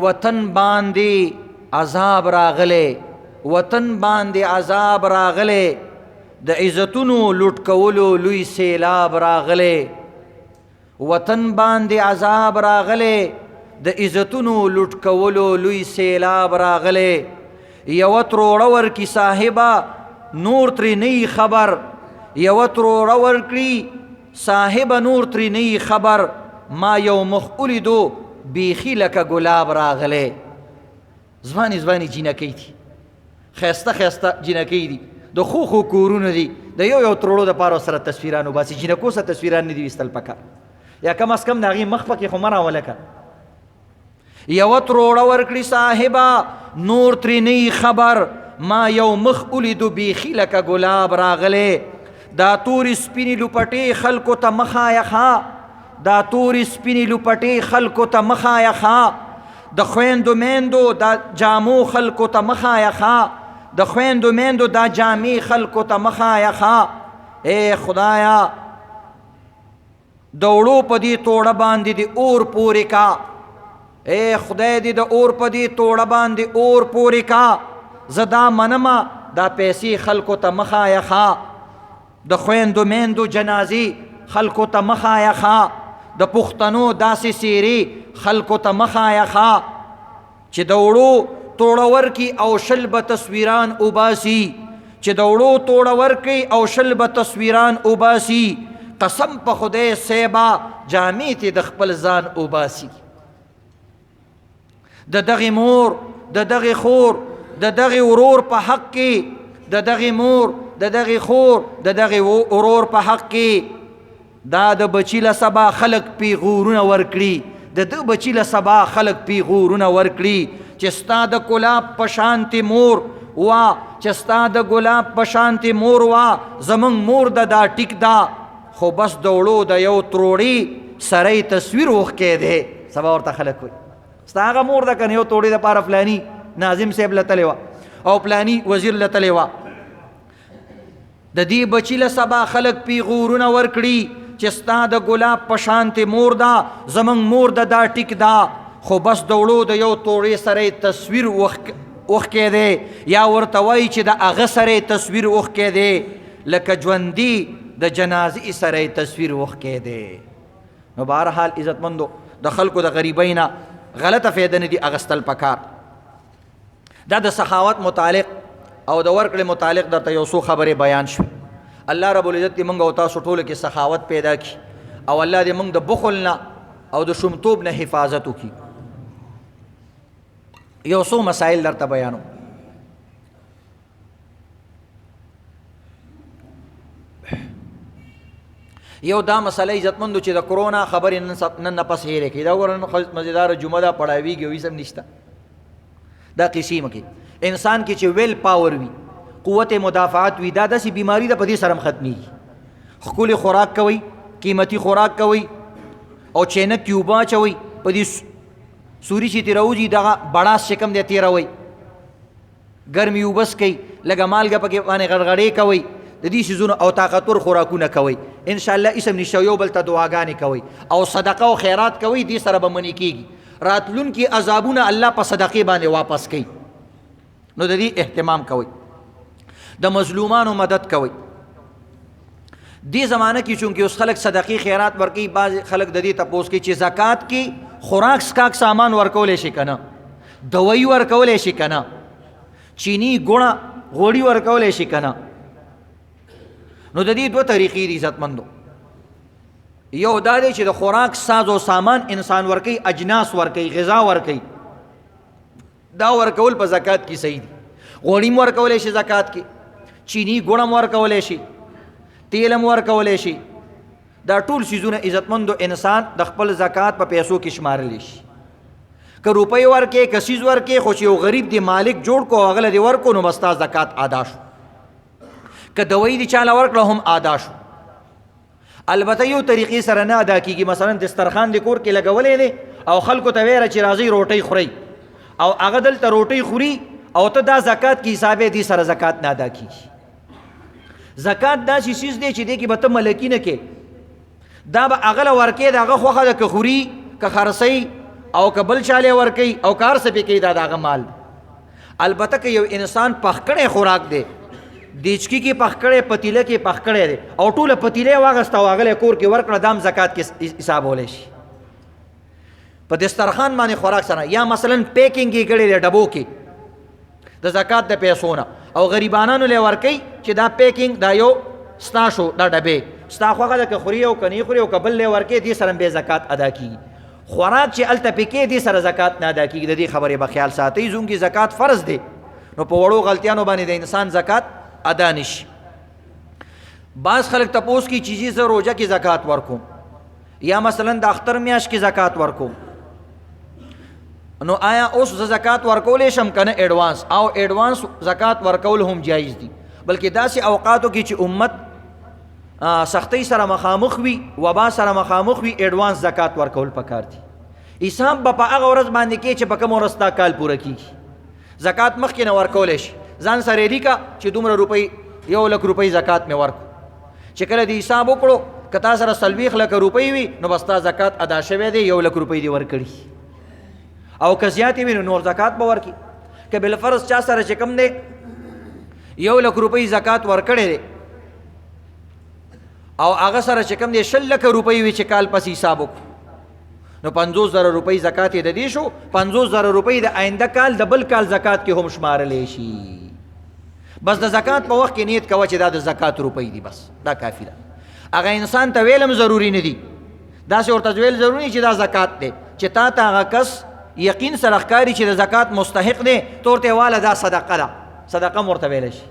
وطن باندې عذاب راغلی، وطن باندې عذاب راغلی، د عزتونو لوټ کولو لوی سیلاب راغلی، وطن باندې عذاب راغلی، د عزتونو لوټ کولو لوی سیلاب راغلی، یوه تروړه ورکي صاحبه نور ترې نه خبر، یوه تروړه ورکړي صاحبه نور ترې نه خبر، ما یو مخ ولیدو بیخي لکه ګلاب راغلی. ځوانې ځوانې جینکۍ دي، ښایسته ښایسته جینکۍ دي، د ښو ښو کورونه دي، د یو تروړو دپاره سره تصویران وباسي، جینکو سره تصویران نه دي ویستل پکار، یا کم از کم د هغې مخ پکې خو مه راولکه. یوه تروړه ورکړي صاحبه نور ترې نه خبر، ما یو مخ ولیدو بیخي لکه ګلاب راغلی، دا تورې سپینې لوپټې خلکو ته مخایخه، دا تورې سپینې لوپټې خلکو ته مخایخه، د خویندو میندو دا جامو خلکو ته مخایخه، د خویندو میندو دا جامې خلکو ته مخایخه، ای خدایا د وړو په دې توړه باندې د اور پورې کا، ای خدای دې د اور په دې توړه باندې اور پورې کا، زه دا منمه دا پیسې خلکو ته مخایخه، د خویندو میندو جنازې خلکو ته مخایخه، د پښتنو داسې سیرې خلکو ته مخایه ښه چې د وړو توړه ورکي او شل به تصویران اوباسي چې د وړو توړه ورکي او شل به تصویران اوباسي قسم په خدای سیبا جامې ته د خپل ځان اوباسي د دغې مور د دغې خور د دغې ورور په حق کې د دغې مور د دغې خور د دغې ورور په حق کې دا د بچی له سبا خلق پیغورونه ورکړي د ده بچی له سبا خلق پیغورونه ورکړي چې ستا د ګلاب په شانتې مور وا چې ستا د ګلاب په شانتې مور وا زمونږ مور د دا ټیک دا خو بس د وړو د یو تروړي سړی تصویر وښکی دی سبا ورته خلک وایي ستا هغه مور ده که نه یو توړې دپاره فلاني ناظم صاحب له تلې وه او فلاني وزیر له تلې وه د دې بچی له سبا خلک پیغورونه ورکړي چې ستا د ګلاب په شانتې مور ده زمونږ مور د دا ټیک ده خو بس د وړو د یو توړې سره تصویر وښکی دی یا ورته وایي چې د هغه سره تصویر وښکی دی لکه ژوندي د جنازې سره تصویر وښکی دی نو بهرحال عزتمندو د خلکو د غریبۍ نه غلطه فایده نه دي اغستل پکار دا د سخاوت متعلق او د ورکړې متعلق درته یو څو خبرې بیان شوې الله رب العزت دې موږ او تاسو ټولو کې سخاوت پیدا کړي او الله دې موږ د بخل نه او د شومتوب نه حفاظت وکړي یو څو مسائل درته بیانو یو دا مسله عزتمندو چې د کرونا خبرې نن نه پس هېرې کړي دا وګوره مزیداره جمعه ده پړاویږي او هېڅ هم نشته دا قسې مه کې انسان کې چې ویل پاور وي قوت مدافعت وي دا داسې بیماري ده په دې سره هم ختمېږي ښکلې خوراک کوئ قیمتي خوراک کوئ او چینک کې اوبه اچوئ په دې سوري چې ترې راوځي دغه بړاس چې کوم دی تېروئ ګرمې اوبه څکئ لږه مالګه پکې باندې غړغړې کوئ د دې شیزونو او طاقتور خوراکونه کوئ انشاءالله اسم نشته یو بل ته دعاګانې کوئ او صدقه او خیرات کوئ دې سره به منې کېږي راتلونکي عذابونه الله په صدقې باندې واپس کوي نو د دې اهتمام کوئ د مظلومانو مدد کوئ دې زمانه کې چونکې اوس خلک صدقې خیرات ورکوي بعض خلک د دې تپوس کوي چې زکات کې خوراک سکاک سامان ورکولی شي که نه دوایي ورکولی شي که نه چینی ګوړه غوړي ورکولی شي که نه نو د دې دوه طریقې دي عزتمندو یو دا دی چې د خوراک ساز و سامان انسان ورکوي اجناس ورکوي غذا ورکوي دا ورکول په زکات کې صحیح دي غوړي هم ورکولی شي زکات کې چینی ګوړه هم ورکولی شي تیل هم ورکولی شي دا ټول شیزونه عزتمندو انسان د خپل زکات په پیسو کې شمارلی شي که روپۍ ورکې که سیز ورکې خو چې یو غریب دی مالک جوړ کو هغه له دې ورکو نو بس تا زکات ادا شو که دوایي دې چاله ورکړه هم ادا شو البته یو طریقې سره نه ادا کېږي مثلا دسترخوان دې کور کې لګولی دی او خلکو ته ویره چې راځئ روټۍ خورئ او هغه دلته روټۍ خوري او ته دا زکات کې حساب دې سره زکات نه ادا کېږي زکات داسې چیز دی چې دې کې به ته ملکي نه کې دا به هغه له ورکې د هغه خوښه ده که خوري که خرڅوي او که بل چاله ورکوي او کار څه پې کوي دا د هغه مال البته که یو انسان پخ کړی خوراک دی دیچکی کې پخ کړی پتیله کې پخ کړی دی او ټوله پتیله یې واغسته او هغه له کور کې ورکړه دا هم زکات کې حسابولی شي په دسترخوان باندې خوراک سره یا مثلا پیکینګ یې کړی دی ډبو کې د زکات د پیسو نه او غریبانانو له ورکوي چې دا پیکینګ دا یو ستا شو دا ډبې ستا خوښه ده که خوري او که نه خوري او که بل له ورکوي دې سره بې زکات ادا کېږي خوراک چې هلته پکې دې سره زکات نه ادا کېږي د دې خبرې به خیال ساتئ زموږ زکات فرض دی نو په وړو غلطیانو باندې د انسان زکات ادا نشي بعض خلک تپوس کی چیزی زه روزه کې زکات ورکوم یا مثلا د اختر میاشت کې زکات ورکوم نو آیا اوس زه زکات ورکولی شم که نه ایډوانس او ایډوانس زکات ورکول هم جایز دي بلکې داسې اوقاتو کې چې امت سختۍ سره مخامخ وي وبا سره مخامخ وي ایډوانس زکات ورکول پکار دي حساب به په هغه ورځ باندې کې چې په کومه ورځ تا کال پوره کېږي زکات مخکې نه ورکولی شي ځان سره یې لیکه چې دومره روپۍ 1,00,000 روپۍ زکات مې ورکړو چې کله دې حساب وکړو که تا سره 40,00,000 روپۍ وي نو بس تا زکات ادا شوی دی 1,00,000 روپۍ دې ورکړي او که زیاتې وي نو نور زکات به ورکړي که بالفرض چا سره چې کوم دی 1,00,000 روپۍ زکات ورکړی دی او هغه سره چې کوم دی 100 لکه روپۍ وي چې کال پس حساب وکړو نو 50,000 روپۍ زکات یې د دې شو 50,000 روپۍ د آینده کال د بل کال زکات کې هم شمارلی شي بس د زکات په وخت کې نیت کوه چې دا د زکات روپۍ دي بس دا کافي ده هغه انسان ته ویلم ضروري نه دي داسې ورته ویل ضروري چې دا زکات دی چې تا ته هغه کس یقین سره ښکاري چې د زکات مستحق دی ته ورته واله دا صدقه ده صدقه م ورته ویلی شي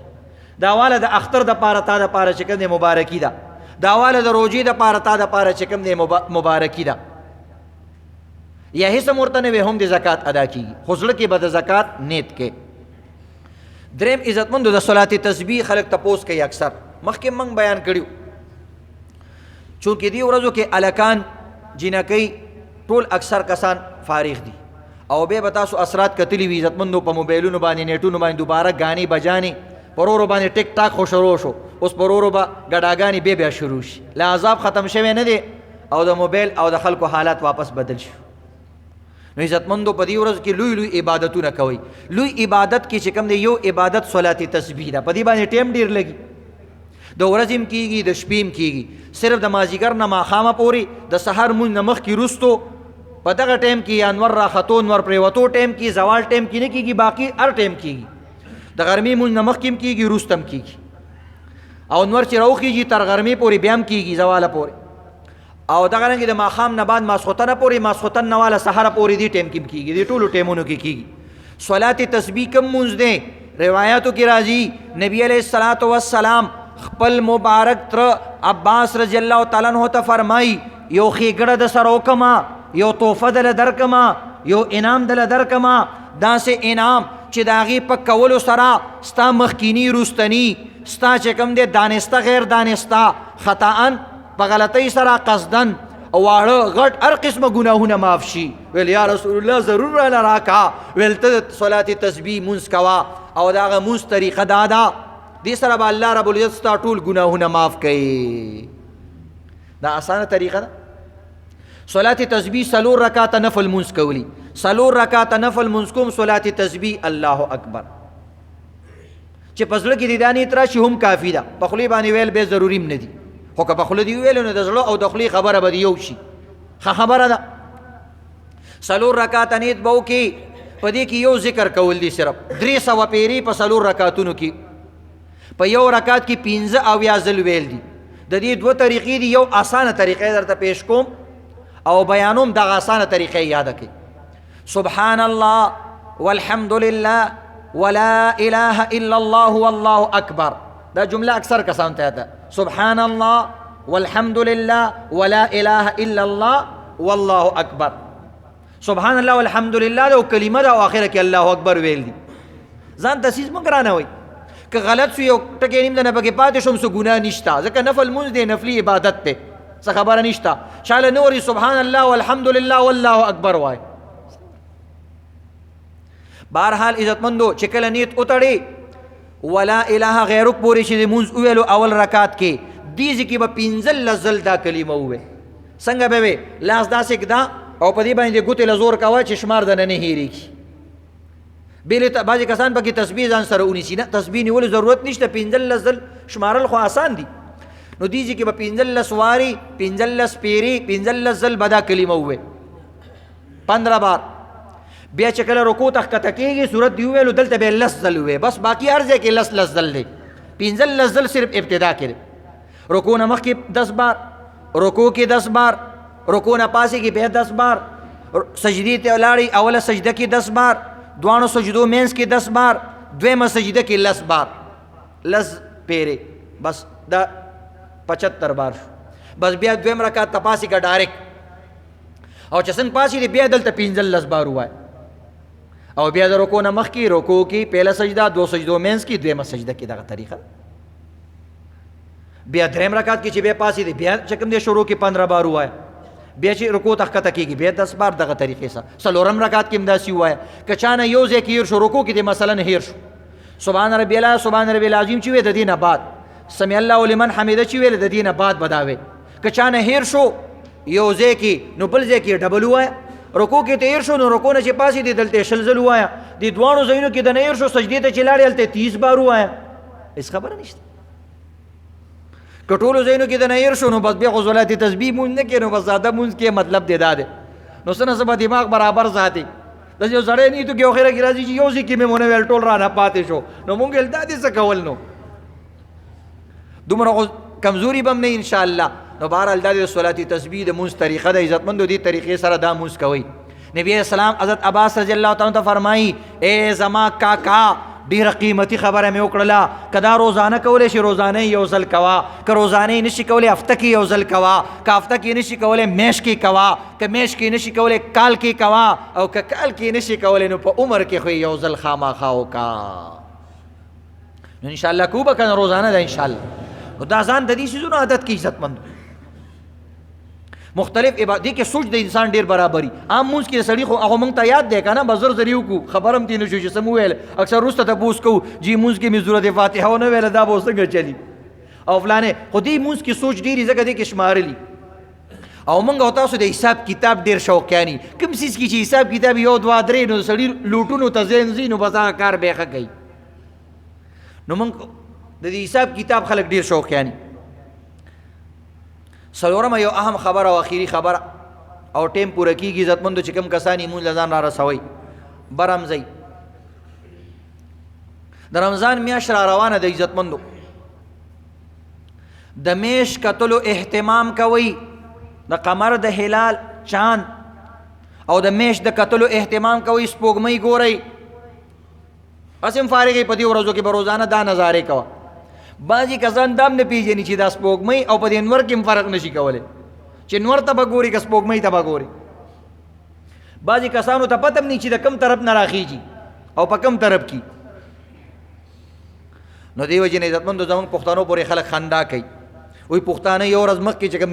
دا واله د اختر دپاره تا دپاره چې کوم دی مبارکي ده دا واله د روژې دپاره تا دپاره چې کوم دی مبارکي ده یا هیڅ هم ورته نه وي هم د زکات ادا کېږي خو زړه کې به د زکات نیت کې دریم عزتمندو د صلات تسبیح خلک تپوس کوي اکثر مخکې موږ بیان کړي چونکې دې ورځو کې الکان جنکۍ ټول اکثر کسان فارغ دي او بیا به تاسو اثرات کتلی وي عزتمندو په موبایلونو باندې نیټونو باندې دوباره ګانې بجانې پرورو باندې ټیک ټاک خو شروع شو اوس پرورو به ګډاګانې بیا شروع شي لا عذاب ختم شوی نه دی او د موبایل او د خلکو حالات واپس بدل شو نو عزتمندو په دې ورځ کې لوی لوی عبادتونه کوي لوی عبادت کې چې کوم دی یو عبادت صلات تسبیح ده په دې باندې ټیم ډیر لګي د ورځې هم کېږي د شپې هم کېږي صرف د مازدیګر نه ماښامه پورې د سحر مونځ نه مخکې وروستو په دغه ټیم کې یا انور راختو انور پرېوتو ټیم کې زوال ټیم کې نه کېږي باقي هر ټیم کېږي د غرمې مونځ نه مخکې هم کېږي وروسته هم کېږي او انور چې راوخېږي تر غرمې پورې بیا هم کېږي زواله پورې او دغه رنګې د ماښام نه بعد ماسخوتنه پورې ماسخوتن نه واله سحره پورې دې ټیم کې هم کېږي دې ټولو ټیمونو کې کېږي صلات تسبیح کم مونځ دی روایاتو کې راځي نبی علیه الصلاۃ والسلام خپل مبارک تر عباس رضی الله تعالی عنہ ته فرمایي یو ښېګړه د سره وکړمه یو تحفه دله درکړمه یو انعام دله درکړمه داسې انعام چې د هغې په کولو سره ستا مخکینی روستنی ستا چې کوم دی دانسته غیر دانسته خطاً په غلطۍ سره قصدن واړه غټ هر قسمه ګناهونه معاف شي ویل یا رسول الله ضرور راله راکړه ویل ته صلات تسبیح مونځ کوه او د هغه مونځ طریقه دا ده دې سره به الله رب العزت ستا ټول ګناهونه معاف کوي دا اسانه طریقه ده صلات تسبیح 4 رکعاته نفل مونځ کولی 4 رکعاته نفل مونځ کوم صلات تسبیح الله اکبر چې په زړه کې دې دا نیت راشي هم کافي ده په خولې باندې ویل بیا ضروري هم نه دي خو که په خوله دې وویلو نو د زړه او د خولې خبره به دې یو شي ښه خبره ده 4 رکعاته نیت به وکړي په دې کې یو ذکر کول دي صرف 300 پیرې په 4 رکعتونو کې په یو رکعت کې 15 اویا ځل ویل دي د دې 2 طریقې دي یو اسانه طریقې درته پیش کوم او بیانوم دغه اسانه طریقې یاد کړئ سبحان الله والحمد لله ولا اله الا الله والله اکبر دا جمله اکثر کسان ته ده سبحان الله والحمد لله ولا اله الا الله والله اکبر سبحان الله والحمد لله دا کلمه ده او اخره کې الله اکبر ویل دي ځان تاسیس مګرانه وي که غلط شو یو ټکی نیم نه پکې پاتې شوم څه ګناه نشته ځکه نفل مونځ دی نفلي عبادت دی څه خبره نشته شاله نوري سبحان الله والحمد لله والله اکبر وای بهرحال عزتمندو چې کله نیت وتړي ولا اله غیرک پورې چې د مونځ وویلو اول رکعت کې دې ځای کې به 15 ځل دا کلمه ووایي څنګه به وي لاس داسې ږدا او په دې باندې ګوتې له زور کوه چې شمار د نه هېرېږي بېلې بعضې کسان پکې تسبیح ځان سره ونیسي نه تسبیح نیولو ضرورت نشته 15 ځل شمارل خو آسان دي نو دې ځای کې به 15 وارې 15 پیرې 15 ځل به دا کلمه ووایي 15 بار بیا چې کله رکوع ته ښکته کېږي صورت دی وویلو دلته به یې 10 ځل ووایي بس باقي هر ځای کې 10 ځل دی 15 ځل صرف ابتدا کې دی رکوع نه مخکې 10 بار رکوع کې 10 بار رکوع نه پاسې کې بیا 10 بار سجدې ته ولاړې اوله سجده کې 10 بار دوانو سجدو مینس کې 10 بار دویمه سجده کې 10 بار 10 پیرې بس دا 75 بار شو بس بیا دویم رکعت ته پاسې کا ډایرکټ او چې څنګه پاسې دی بیا دلته 15 بار ووایي او بیا د رکوع نه مخکې رکوع کې پهله سجده دو سجدو مینس کې دویمه سجده کې دغه طریقه بیا دریم رکعت کې چې بیا پاسې دی بیا چې کوم دی شروع کې 15 بار ووایي بیا چې رکوع ته ښکته کېږي بیا 10 بار دغه طریقې سره څلورم رکعت کې هم داسې ووایه که چا نه یو ځای کې هېر شو رکوع کې دی مثلا هېر شو سبحان ربي الاعلی سبحان ربي العظیم چې وی د دې نه بعد سمع الله لمن حمیده چې ویل د دې نه بعد به دا وی که چا نه هېر شو یو ځای کې نو بل ځای کې ډبل ووایه رکوع کې ته هېر شو نو رکوع نه چې پاسې دی دلته 20 ځل ووایه دې دواړو ځایونو کې د نه هېر شو سجدې ته چې لاړې هلته 30 بار ووایه هېڅ خبره نشته که ټولو ځایونو کې د نه هېر شو نو بس بیا خو صلات تسبیح مونځ نه کوې نو بس ساده مونځ کې مطلب دی دا دی نو څه نه څه به دماغ برابر ساتي داسې یو سړی نیتو کې اخره کې راځي چې یو ځای کې مې ونه ویل ټول رانه پاتې شو نو مونږ ویل دا دې څه کول نو دومره خو کمزوري به هم نه انشاءالله نو بهرحال دا د صلات تسبیح د مونځ طریقه د عزتمندو دې طریقې سره دا مونځ کوئ نبی اسلام حضرت عباس رضی اللہ تعالیٰ ته فرمائی اے زما کاکا ډیره قیمتي خبره مې وکړله که دا روزانه کولی شي روزانه یو ځل کوه که روزانه یې نشي کولی هفته کې یو ځل کوه که هفته کې نشي کولی میاشت کې کوه که میاشت کې نشي کولی کال کې کوه او که کال کې نشي کولی نو په عمر کې خو یو ځل خامخا وکړه نو انشاءالله کو به کنه روزانه ده انشاءالله نو دا ځان د دې څیزونو عادت کې عزتمند مختلف عبادت کې سوچ د انسان ډیر برابري عام مونږ کې سړی خو هغه مونږ ته یاد دی کنه بزر زریو کو خبرم تینو شو چې سم ویل اکثر روسته ته پوس کو جی مونږ کې می سورۃ فاتحه ونه ویل دا به څنګه چلی او فلانه خو دې مونږ کې سوچ ډیری زګه دې کې شمارلی او مونږ او تاسو د حساب کتاب ډیر شوقیانی کوم سیس کې چې حساب کتاب یو دوا درې نو سړی لوټونو ته زینو بس هغه کار به کوي نو مونږ د دې حساب کتاب خلک ډیر شوقیانی سلورم یو اهم خبر او اخیری خبر او ټیم پوره کیږي عزتمندو چې کوم کسانی مونږ لزان را رسوي برمزي د رمضان میاشت را روانه د عزتمندو د میش کتلو اهتمام کوي د قمر د هلال چاند او د میش د کتلو اهتمام کوي سپوږمۍ ګورئ اسیم فارغې په دې ورځو کې به روزانه دا نظارې کوه بعضی کسان دام نه پیژني چې دا سپوږمۍ او په دې انور کې فرق نشي کولی چې نور ته به ګوري که سپوږمۍ ته به ګوري بعضی کسانو ته پته هم نه چې د کم طرف نه راخیږي او په کم طرف کې نو دې وجې نه عزتمندو زموږ پښتنو پورې خلک خندا کوي وایي پښتانه یو ورځ مخکې چې کوم